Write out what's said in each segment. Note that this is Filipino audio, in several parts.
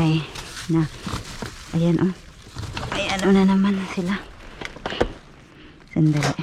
patay na. Ayan oh. Ay ano na naman sila. Sandali.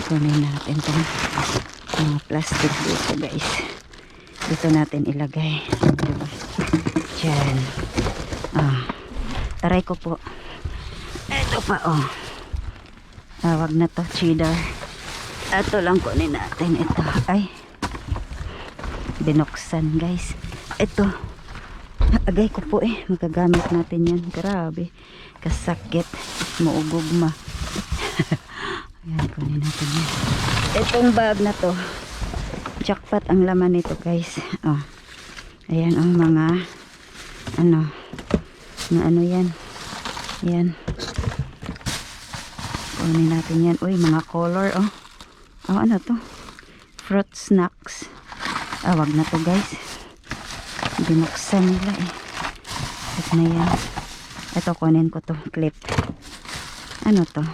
Kunin natin itong mga plastic dito guys. Dito natin ilagay. Diba? Diyan. Taray ko po. Ito pa oh. Wag na to, cheddar. Ito lang kunin natin. Ito. Ay. Binuksan guys. Ito. Agay ko po eh. Magagamit natin yan. Grabe. Kasakit. Maugugma. Ayan, kunin natin yan. Itong bag na to. Jackpot ang laman nito guys. Oh. Ayan ang mga ano. Na ano yan. Ayan. Kunin natin yan. Uy, mga color oh. Oh, ano to? Fruit snacks. Wag na to guys. Binuksan nila eh. Wag na yan. Ito, kunin ko to. Clip. Ano to?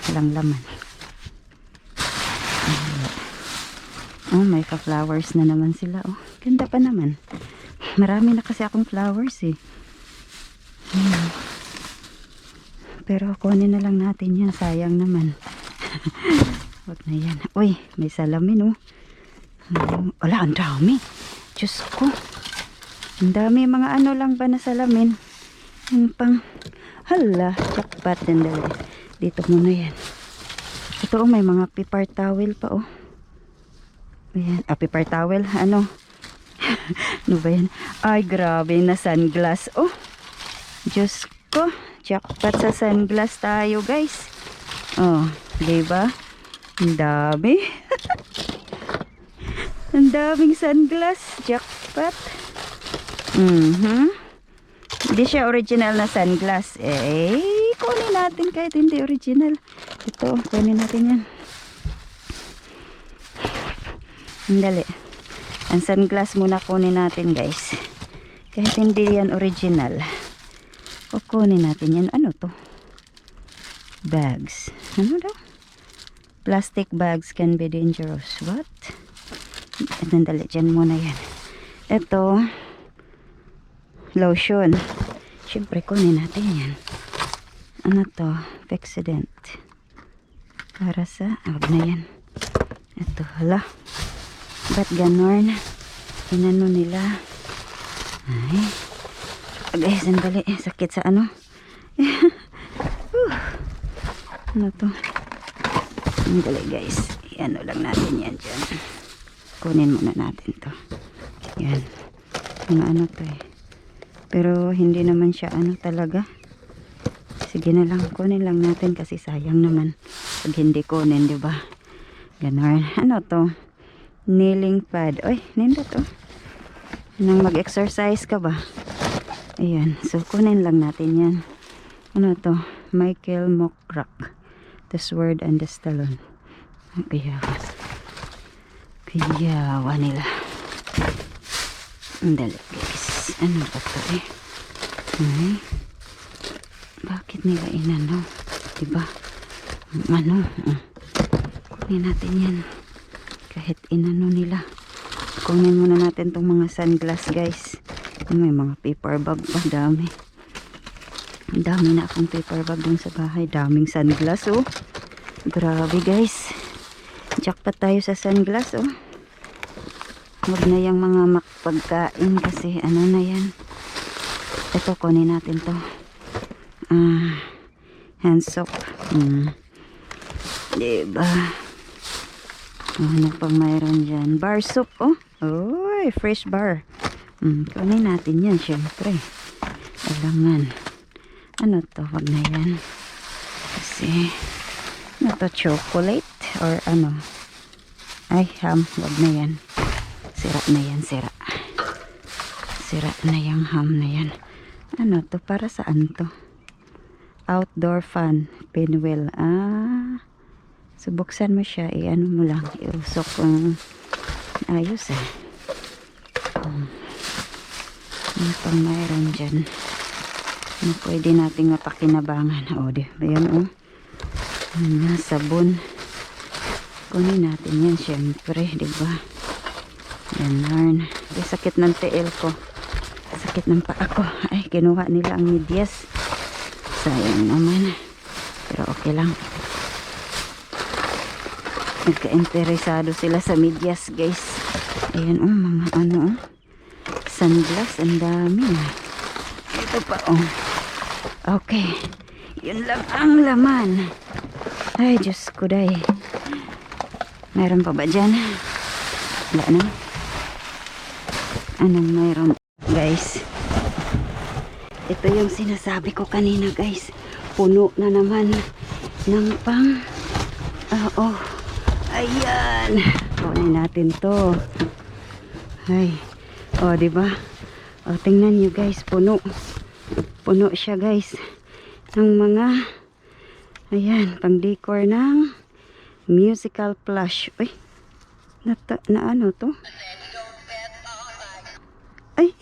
Walang laman. Oh, may ka-flowers na naman sila oh. Ganda pa naman. Marami na kasi akong flowers eh. Pero kunin na lang natin yan. Sayang naman. Wag na yan. Uy, may salamin oh. Wala, ang dami. Diyos ko. Ang dami mga ano lang ba na salamin. Yung pang hala, jackpot din dali. Dito muna yan. Ito oh, may mga paper towel pa oh. Ayan, paper towel. Ano? Ano ba yan? Ay, grabe na sunglass oh. Diyos ko. Jackpot sa sunglass tayo guys. Oh, diba? Ang dami. Ang daming sunglass. Jackpot. Hindi siya original na sunglass. Kunin natin kahit hindi original. Ito, kunin natin yan. Dali. Ang sunglass muna kunin natin guys. Kahit hindi yan original. Kukunin natin yan. Ano to? Bags. Ano daw? Plastic bags can be dangerous. What? Nandali, dyan muna yan. Ito, lotion. Siyempre, kunin natin yan. Ano to? Pexident. Para sa, wag na yan. Ito, hala. Ba't ganon? Inano nila? Ay. Agay, sandali. Sakit sa ano? Ano to? Sandali guys. Ano lang natin yan dyan. Kunin muna natin to. Yan. Mga ano to eh. Pero hindi naman siya ano talaga. Sige na lang. Kunin lang natin kasi sayang naman. Pag hindi kunin, diba? Ganon. Ano to? Kneeling pad. Oy, nindot to. Nang mag-exercise ka ba? Ayan. So, kunin lang natin yan. Ano to? Michael Mokrak. The Sword and the Stallone. Kayawa. Kayawa nila. Dali guys. Ano ba to eh? Ay. Bakit nila inano? Diba? Ano? Kunin natin yan. Kahit inano nila. Kunin muna natin tong mga sunglass guys. May mga paper bag pa. Dami. Dami na akong paper bag dun sa bahay. Daming sunglass oh. Grabe guys. Jackpot tayo sa sunglass oh. Huwag na yung mga makpagkain kasi ano na yan. Ito kunin natin to. Hand soap. Diba? Ano pang mayroon dyan? Bar soap oh. Uy, fresh bar. Kunin natin yan syempre. Alangan. Ano to? Wag na yan. Kasi ano to? Chocolate or ano? Ay, ham. Wag na yan. Sira na yan. Sira. Sira na yung ham na yan. Ano to? Para saan to? Outdoor fan. Pinwheel. So buksan mo siya. Ano mo lang. Iusok kung ayos eh. Ano pang mayroon dyan? Ano pwede nating mapakinabangan? O, di ba yan o? Sabon. Kunin natin yan syempre, di ba? Ganun. Ay, sakit ng tiil ko. Sakit ng paa ko. Ay, kinuha nila ang medyas. Sayang naman. Pero okay lang. Nagka-interesado sila sa medyas, guys. Ayan, mga ano, sunglass. Ang dami. Ito pa, Okay. Yun lang ang laman. Ay, Diyos ko, day. Meron pa ba dyan? Wala na. Anong mayroon, guys? Ito yung sinasabi ko kanina, guys. Puno na naman ng pang... Ayan. Kunin natin to. Ay. Diba? Tingnan nyo, guys. Puno. Puno siya, guys. Ng mga... Ayan. Pang-decor ng musical plush. Uy. Na ano to? Ay.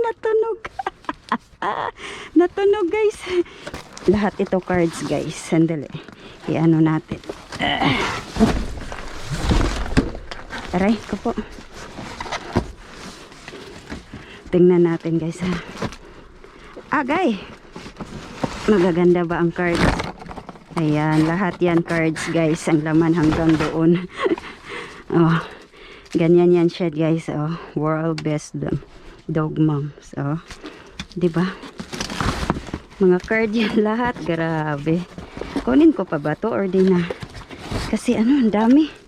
Natunog. Natunog, guys. Lahat ito cards, guys. Sandali. I-ano natin. Aray ko po. Tingnan natin, guys, ha. Agay. Magaganda ba ang cards? Ayan. Lahat yan cards, guys. Ang laman hanggang doon. Ganyan yan siya, guys. World best dog moms. Diba? Mga card yan lahat. Grabe. Kunin ko pa ba to or di na? Kasi ang dami.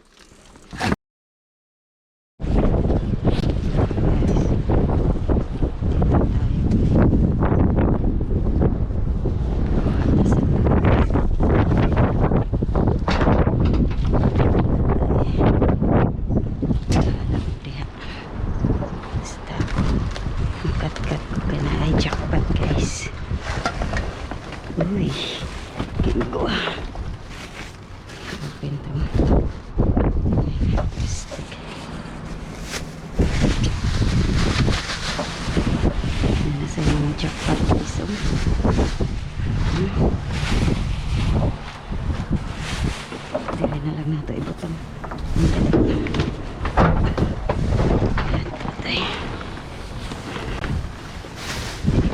Uy, gingo. Open to. Plastic. Nasa yung jackpot piso. Dili na lang nato ibutang. Ayan, patay.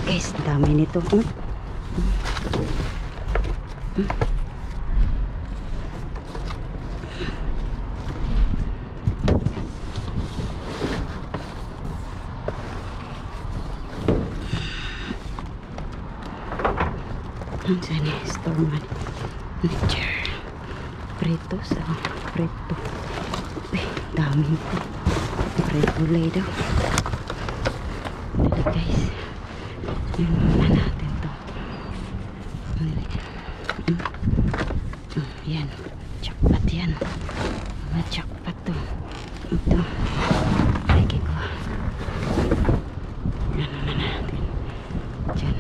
Guys, dami nito. Ang saan eh, store manager. Pretos, preto. Uy, dami ito. Preto lay daw. Dali, guys. Yun muna natin to. Yan. Jackpot yan. Mga jackpot to. Ito. Lagi ko. Yan na natin. Diyan.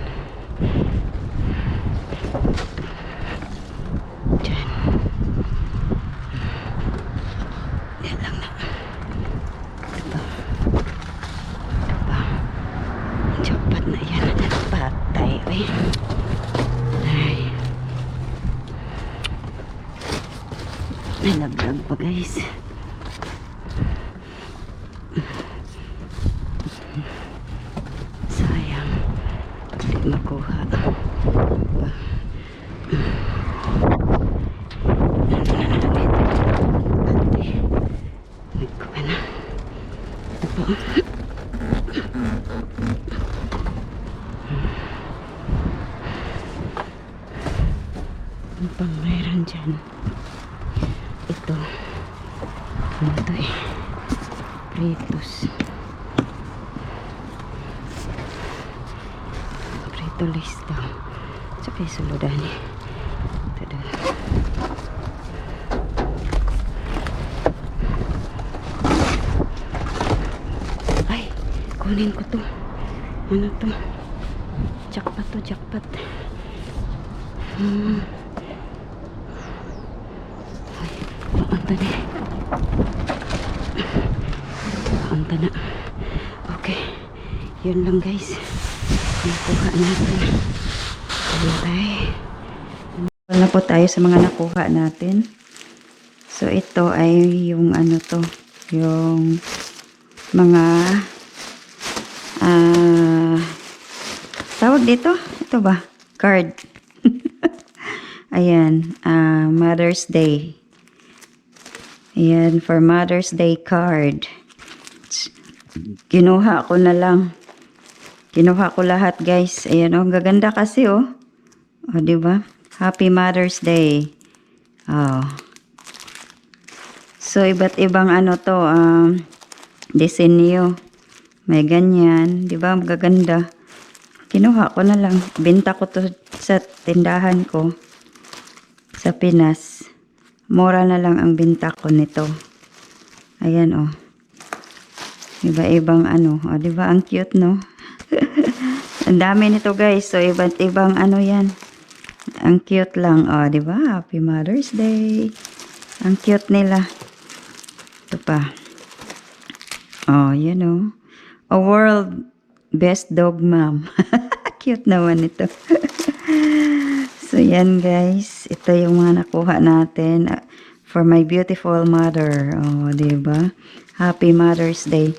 Diyan. Yan lang na. Ito. Ito pa. Jackpot na yan. Patay. Ay. Nalaglag pa, guys. Sayang. Hindi makuha. Nagkuha na. Ito po. Ang pang mayroon dyan. Ito. Ano ito eh? Pretos. Preto lista. Tsaka yung suludan eh. Ito doon. Ay! Kunin ko to. Ano to? Jackpot to, jackpot. Paunta na. Paunta na. Okay. Yun lang, guys. Nakuha natin. Okay. Wala po tayo sa mga nakuha natin. So, ito ay yung ano to. Yung mga ah, tawag dito? Ito ba? Card. Ayan, Mother's Day. Ayan, for Mother's Day card. Kinuha ko na lang. Kinuha ko lahat, guys. Ayan, oh, ang gaganda kasi, oh. Oh, di ba? Happy Mother's Day. Oh. So, iba't ibang ano to, disenyo. May ganyan. Di ba? Ang gaganda. Kinuha ko na lang. Binta ko to sa tindahan ko. Sa Pinas. Mura na lang ang binta ko nito. Ayan, oh. Iba-ibang ano. Oh, di ba? Ang cute, no? Ang dami nito, guys. So, iba't ibang ano yan. Ang cute lang. Oh, di ba? Happy Mother's Day. Ang cute nila. Ito pa. Oh, you know. A world best dog mom. Cute naman ito. So, yan, guys. Ito yung mga nakuha natin for my beautiful mother. Oh, di ba? Happy Mother's Day.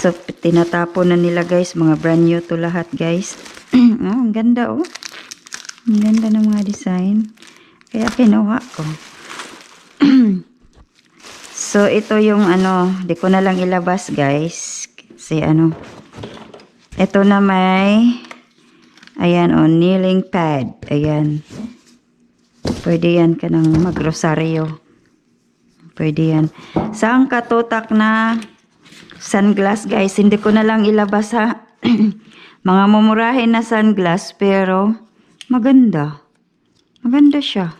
So, tinatapon na nila, guys. Mga brand new to lahat, guys. Oh, ang ganda, oh. Ang ganda ng mga design. Kaya kinuha ko. So, ito yung ano, di ko na lang ilabas, guys. Kasi ano, ito na may, ayan, oh, kneeling pad. Ayan. Pwede yan ka ng magrosaryo. Pwede yan. Saan katutak na sunglass, guys? Hindi ko na lang ilabas, ha. Mga mumurahin na sunglass, pero maganda. Maganda siya.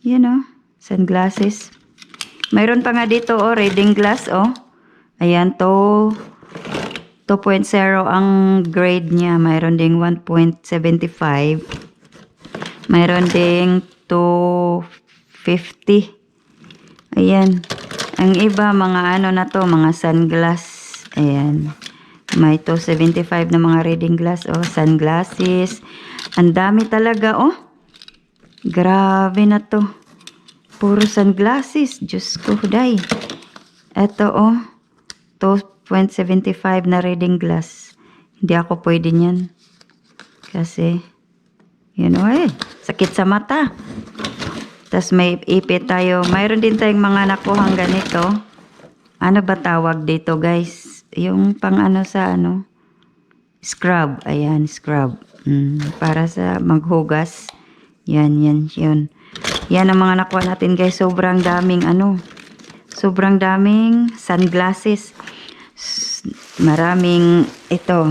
Yan, oh. Sunglasses. Mayroon pa nga dito, oh, reading glass, oh. Ayan, 2.0 ang grade niya. Mayroon ding 1.75. Mayroon ding 250. Ayan. Ang iba, mga ano na to, mga sunglass. Ayan. May 275 na mga reading glass, oh. Sunglasses. Ang dami talaga, oh. Grabe na to. Puro sunglasses. Diyos ko, day. Ito, oh. 2.75 na reading glass. Hindi ako pwede niyan. Kasi, yun, oh, eh. Sakit sa mata. Tapos may ipit tayo. Mayroon din tayong mga nakuhang ganito. Ano ba tawag dito, guys? Yung pang ano sa ano? Scrub. Ayan, scrub. Para sa maghugas. Yan, yan, yun. Yan ang mga nakuha natin, guys. Sobrang daming ano. Sobrang daming sunglasses. Maraming ito.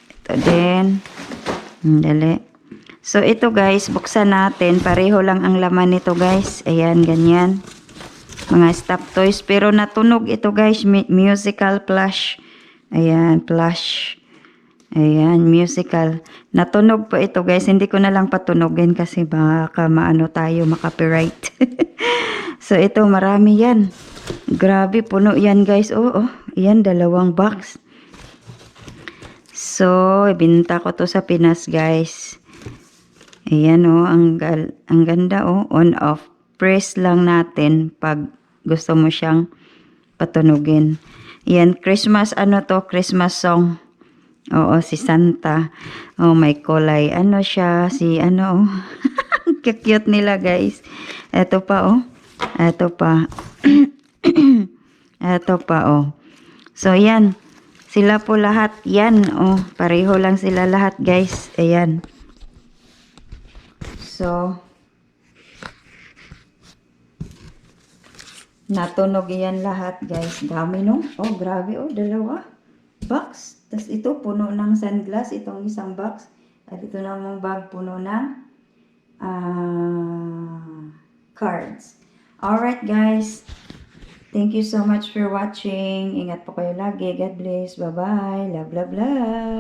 Ito din. Dali. So, ito, guys. Buksan natin. Pareho lang ang laman nito, guys. Ayan, ganyan. Mga stop toys. Pero natunog ito, guys. Musical plush. Ayan, plush. Ayan, musical. Natunog po ito, guys. Hindi ko na lang patunogin kasi baka maano tayo, makapiright. So, ito, marami yan. Grabe, puno yan, guys. Oh, yan, 2 box. So, ibinta ko to sa Pinas, guys. Ayan, oh, ang ganda, oh. On-off. Press lang natin pag gusto mo siyang patunogin. Yan, Christmas, ano to? Christmas song. Oo, si Santa. Oh, may kulay. Ano siya? Si ano, oh. Cute nila, guys. Ito pa, oh. Ito pa. Ito pa, oh. So, yan. Sila po lahat. Yan, oh. Pareho lang sila lahat, guys. Ayan. So, natunog yan lahat, guys. Dami, no? Oh, grabe, oh. 2 box. Tapos ito, puno ng sunglass. Itong isang box. At ito namang bag, puno ng cards. Alright, guys. Thank you so much for watching. Ingat po kayo lagi. God bless. Bye-bye. Love, love, love.